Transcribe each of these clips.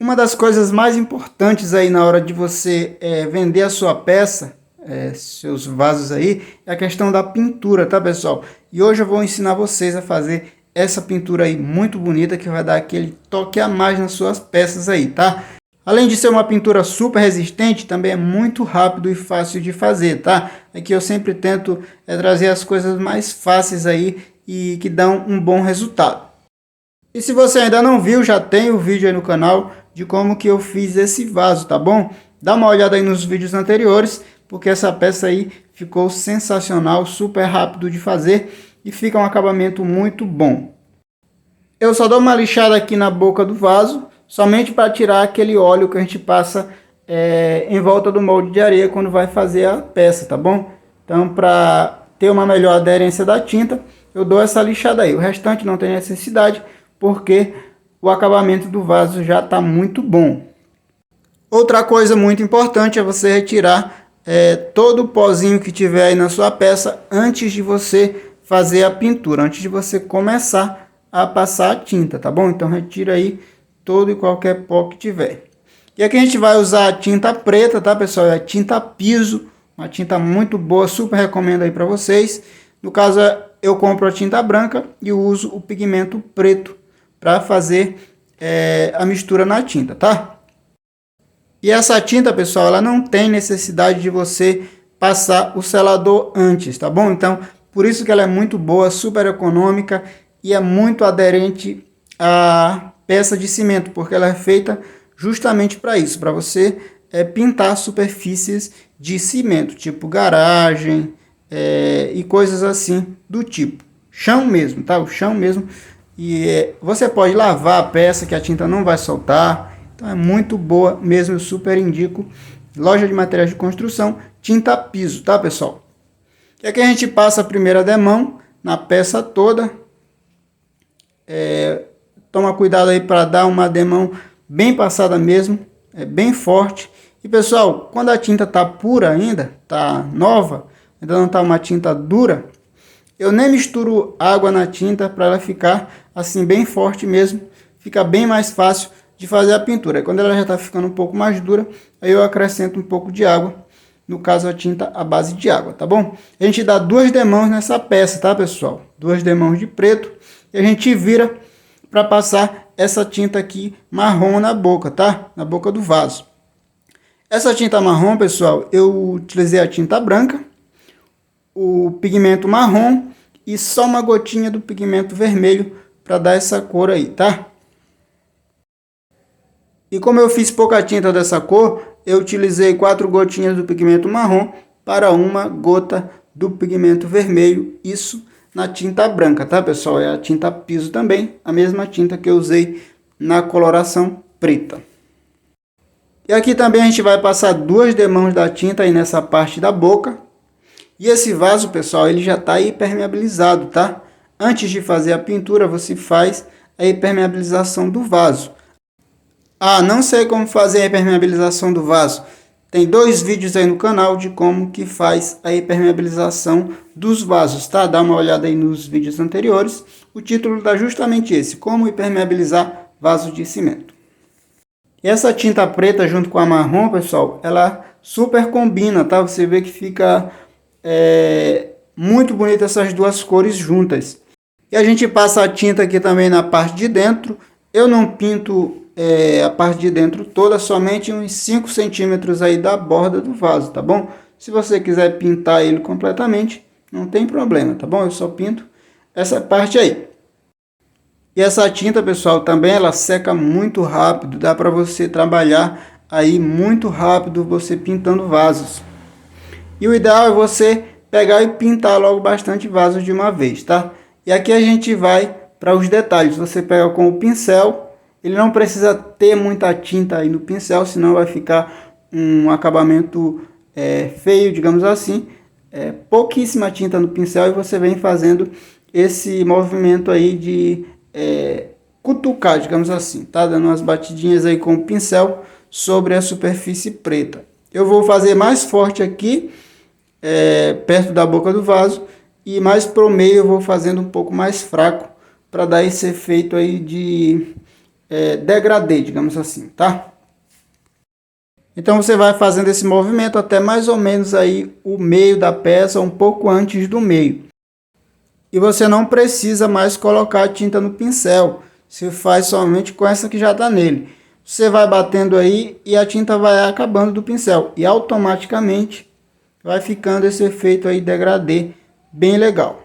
Uma das coisas mais importantes aí na hora de você vender a sua peça, seus vasos aí, é a questão da pintura, tá, pessoal? E hoje eu vou ensinar vocês a fazer essa pintura aí muito bonita, que vai dar aquele toque a mais nas suas peças aí, tá? Além de ser uma pintura super resistente, também é muito rápido e fácil de fazer, tá? Aqui eu sempre tento trazer as coisas mais fáceis aí e que dão um bom resultado. E se você ainda não viu, já tem o vídeo aí no canal de como que eu fiz esse vaso, tá bom? Dá uma olhada aí nos vídeos anteriores, porque essa peça aí ficou sensacional, super rápido de fazer e fica um acabamento muito bom. Eu só dou uma lixada aqui na boca do vaso, somente para tirar aquele óleo que a gente passa em volta do molde de areia quando vai fazer a peça, tá bom? Então, para ter uma melhor aderência da tinta, eu dou essa lixada aí. O restante não tem necessidade, porque o acabamento do vaso já está muito bom. Outra coisa muito importante é você retirar todo o pozinho que tiver aí na sua peça antes de você fazer a pintura, antes de você começar a passar a tinta, tá bom? Então retira aí todo e qualquer pó que tiver. E aqui a gente vai usar a tinta preta, tá, pessoal? É a tinta piso, uma tinta muito boa, super recomendo aí para vocês. No caso, eu compro a tinta branca e uso o pigmento preto para fazer a mistura na tinta, tá? E essa tinta, pessoal, ela não tem necessidade de você passar o selador antes, tá bom? Então, por isso que ela é muito boa, super econômica e é muito aderente à peça de cimento, porque ela é feita justamente para isso, para você pintar superfícies de cimento, tipo garagem e coisas assim do tipo. Chão mesmo, tá? O chão mesmo. E você pode lavar a peça que a tinta não vai soltar. Então é muito boa mesmo, eu super indico. Loja de materiais de construção, tinta piso, tá, pessoal? E aqui a gente passa a primeira demão na peça toda. Toma cuidado aí para dar uma demão bem passada mesmo, bem forte. E pessoal, quando a tinta tá pura ainda, tá nova, ainda não tá uma tinta dura, eu nem misturo água na tinta para ela ficar assim bem forte mesmo, fica bem mais fácil de fazer a pintura. Quando ela já está ficando um pouco mais dura, aí eu acrescento um pouco de água, no caso a tinta à base de água, tá bom? A gente dá 2 demãos nessa peça, tá, pessoal? 2 demãos de preto e a gente vira para passar essa tinta aqui marrom na boca, tá? Na boca do vaso. Essa tinta marrom, pessoal, eu utilizei a tinta branca, o pigmento marrom e só uma gotinha do pigmento vermelho para dar essa cor aí, tá? E como eu fiz pouca tinta dessa cor, eu utilizei 4 gotinhas do pigmento marrom para 1 gota do pigmento vermelho, isso na tinta branca, tá, pessoal? É a tinta piso também, a mesma tinta que eu usei na coloração preta. E aqui também a gente vai passar 2 demãos da tinta aí nessa parte da boca. E esse vaso, pessoal, ele já está impermeabilizado, tá? Antes de fazer a pintura, você faz a impermeabilização do vaso. Ah, não sei como fazer a impermeabilização do vaso. Tem 2 vídeos aí no canal de como que faz a impermeabilização dos vasos, tá? Dá uma olhada aí nos vídeos anteriores. O título dá justamente esse, como impermeabilizar vaso de cimento. E essa tinta preta junto com a marrom, pessoal, ela super combina, tá? Você vê que fica muito bonita essas 2 cores juntas. E a gente passa a tinta aqui também na parte de dentro. Eu não pinto a parte de dentro toda, somente uns 5 centímetros aí da borda do vaso, tá bom? Se você quiser pintar ele completamente, não tem problema, tá bom? Eu só pinto essa parte aí. E essa tinta, pessoal, também ela seca muito rápido, dá para você trabalhar aí muito rápido você pintando vasos. E o ideal é você pegar e pintar logo bastante vasos de uma vez, tá? E aqui a gente vai para os detalhes. Você pega com o pincel. Ele não precisa ter muita tinta aí no pincel, senão vai ficar um acabamento feio, digamos assim. Pouquíssima tinta no pincel e você vem fazendo esse movimento aí de cutucar, digamos assim, tá? Dando umas batidinhas aí com o pincel sobre a superfície preta. Eu vou fazer mais forte aqui, perto da boca do vaso, e mais pro meio eu vou fazendo um pouco mais fraco, para dar esse efeito aí de degradê, digamos assim, tá? Então você vai fazendo esse movimento até mais ou menos aí o meio da peça, um pouco antes do meio. E você não precisa mais colocar a tinta no pincel, você faz somente com essa que já está nele. Você vai batendo aí e a tinta vai acabando do pincel e automaticamente vai ficando esse efeito aí degradê bem legal.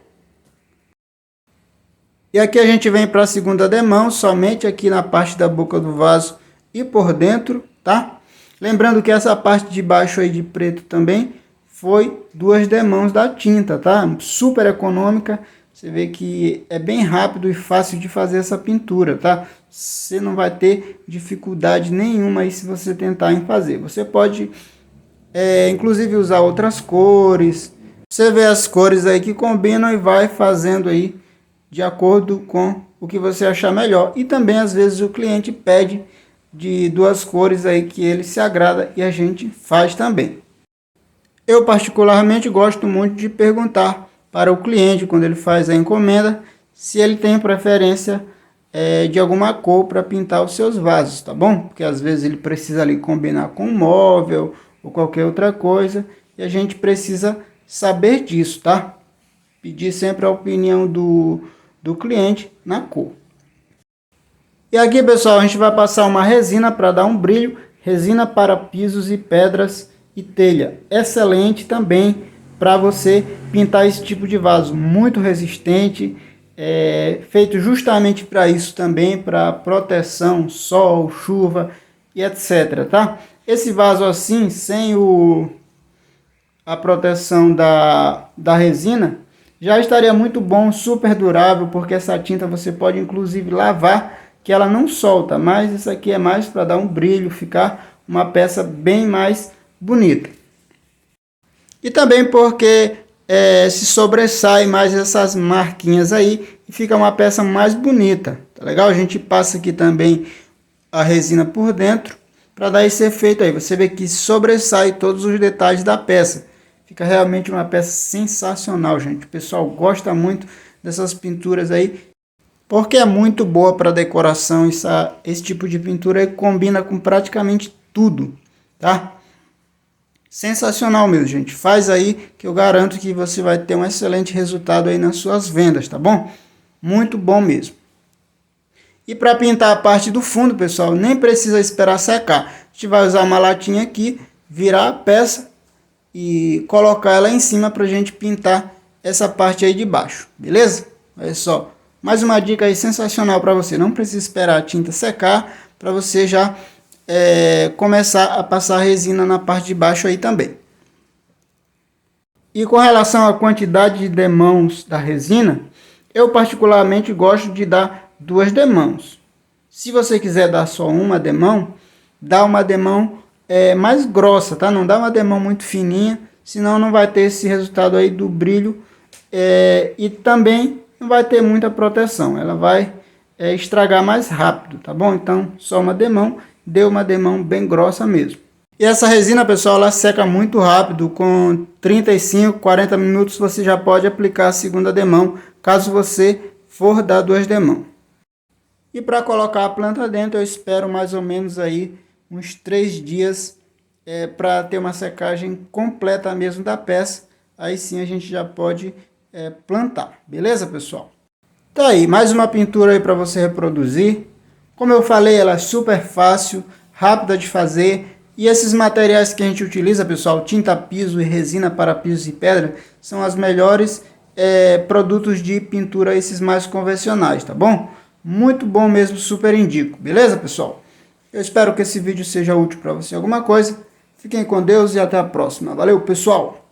E aqui a gente vem para a segunda demão, somente aqui na parte da boca do vaso e por dentro, tá? Lembrando que essa parte de baixo aí de preto também foi 2 demãos da tinta, tá? Super econômica, você vê que é bem rápido e fácil de fazer essa pintura, tá? Você não vai ter dificuldade nenhuma aí se você tentar em fazer. Você pode, inclusive, usar outras cores. Você vê as cores aí que combinam e vai fazendo aí de acordo com o que você achar melhor. E também, às vezes, o cliente pede de 2 cores aí que ele se agrada e a gente faz também. Eu particularmente gosto muito de perguntar para o cliente, quando ele faz a encomenda, se ele tem preferência de alguma cor para pintar os seus vasos, tá bom? Porque às vezes ele precisa ali combinar com um móvel ou qualquer outra coisa e a gente precisa saber disso, tá? Pedir sempre a opinião do cliente na cor. E aqui, pessoal, a gente vai passar uma resina para dar um brilho, resina para pisos e pedras e telha. Excelente também para você pintar esse tipo de vaso, muito resistente, feito justamente para isso também, para proteção, sol, chuva e etc, tá? Esse vaso assim, sem a proteção da resina, já estaria muito bom, super durável, porque essa tinta você pode inclusive lavar, que ela não solta, mas isso aqui é mais para dar um brilho, ficar uma peça bem mais bonita. E também porque se sobressai mais essas marquinhas aí e fica uma peça mais bonita, tá legal? A gente passa aqui também a resina por dentro para dar esse efeito aí. Você vê que sobressai todos os detalhes da peça. Fica realmente uma peça sensacional, gente. O pessoal gosta muito dessas pinturas aí, porque é muito boa para decoração. Esse tipo de pintura aí combina com praticamente tudo, tá? Sensacional mesmo, gente. Faz aí que eu garanto que você vai ter um excelente resultado aí nas suas vendas, tá bom? Muito bom mesmo. E para pintar a parte do fundo, pessoal, nem precisa esperar secar. A gente vai usar uma latinha aqui, virar a peça e colocar ela em cima para a gente pintar essa parte aí de baixo, beleza? Olha só. Mais uma dica aí sensacional para você. Não precisa esperar a tinta secar para você já começar a passar resina na parte de baixo aí também. E com relação à quantidade de demãos da resina, eu particularmente gosto de dar 2 demãos. Se você quiser dar só uma demão, dá uma demão mais grossa, tá? Não dá uma demão muito fininha, senão não vai ter esse resultado aí do brilho e também não vai ter muita proteção, ela vai estragar mais rápido, tá bom? Então, só uma demão, deu uma demão bem grossa mesmo. E essa resina, pessoal, ela seca muito rápido, com 35, 40 minutos você já pode aplicar a segunda demão, caso você for dar 2 demãos. E para colocar a planta dentro, eu espero mais ou menos aí uns 3 dias para ter uma secagem completa mesmo da peça, aí sim a gente já pode plantar, beleza, pessoal? Tá aí, mais uma pintura aí para você reproduzir. Como eu falei, ela é super fácil, rápida de fazer. E esses materiais que a gente utiliza, pessoal, tinta piso e resina para pisos e pedra, são as melhores produtos de pintura, esses mais convencionais, tá bom? Muito bom mesmo, super indico, beleza, pessoal? Eu espero que esse vídeo seja útil para você alguma coisa. Fiquem com Deus e até a próxima. Valeu, pessoal!